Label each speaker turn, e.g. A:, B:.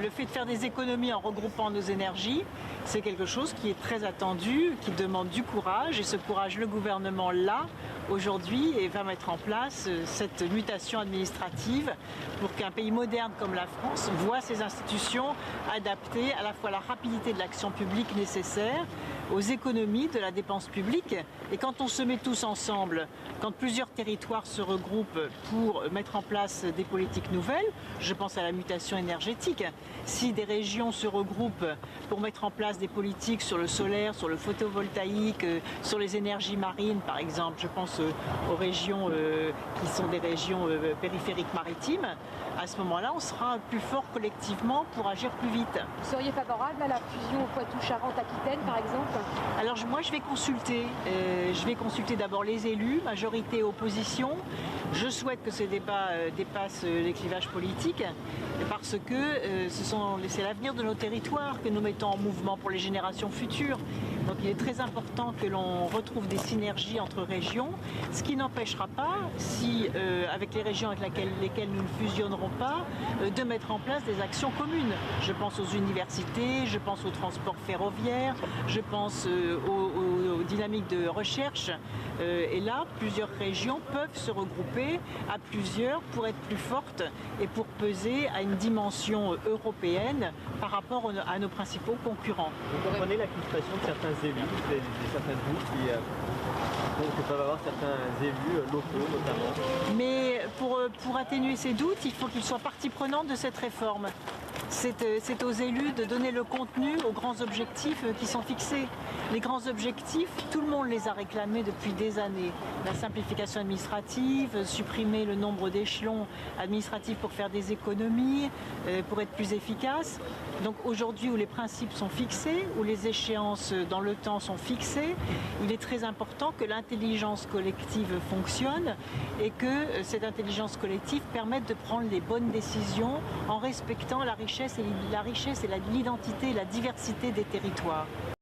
A: le fait de faire des économies en regroupant nos énergies, c'est quelque chose qui est très attendu, qui demande du courage, et ce courage, le gouvernement l'a aujourd'hui et va mettre en place cette mutation administrative pour qu'un pays moderne comme la France voit ses institutions adaptées à la fois à la rapidité de l'action publique nécessaire, aux économies de la dépense publique. Et quand on se met tous ensemble, quand plusieurs territoires se regroupent pour mettre en place des politiques nouvelles, je pense à la mutation énergétique, si des régions se regroupent pour mettre en place des politiques sur le solaire, sur le photovoltaïque, sur les énergies marines par exemple, je pense aux régions qui sont des régions périphériques maritimes, à ce moment-là on sera plus fort collectivement pour agir plus vite.
B: Vous seriez favorable à la fusion Poitou-Charentes-Aquitaine par exemple?
A: Alors moi je vais consulter d'abord les élus, majorité et opposition. Je souhaite que ces débats dépassent les clivages politiques parce que c'est l'avenir de nos territoires que nous mettons en mouvement pour les générations futures. Donc il est très important que l'on retrouve des synergies entre régions, ce qui n'empêchera pas, si avec les régions avec lesquelles nous ne fusionnerons pas, de mettre en place des actions communes. Je pense aux universités, je pense au transport ferroviaire, je pense aux dynamiques de recherche. Et là, plusieurs régions peuvent se regrouper à plusieurs pour être plus fortes et pour peser à une dimension européenne par rapport à nos principaux concurrents.
C: Vous comprenez la frustration de certains élus, de certains groupes que peuvent avoir certains élus locaux notamment?
A: Mais pour atténuer ces doutes, il faut qu'ils soient partie prenante de cette réforme. C'est aux élus de donner le contenu aux grands objectifs qui sont fixés. Les grands objectifs, tout le monde les a réclamés depuis des années. La simplification administrative, supprimer le nombre d'échelons administratifs pour faire des économies, pour être plus efficace. Donc aujourd'hui où les principes sont fixés, où les échéances dans le temps sont fixées, il est très important que l'intelligence collective fonctionne et que cette intelligence collective permette de prendre les bonnes décisions en respectant la richesse et l'identité et la diversité des territoires.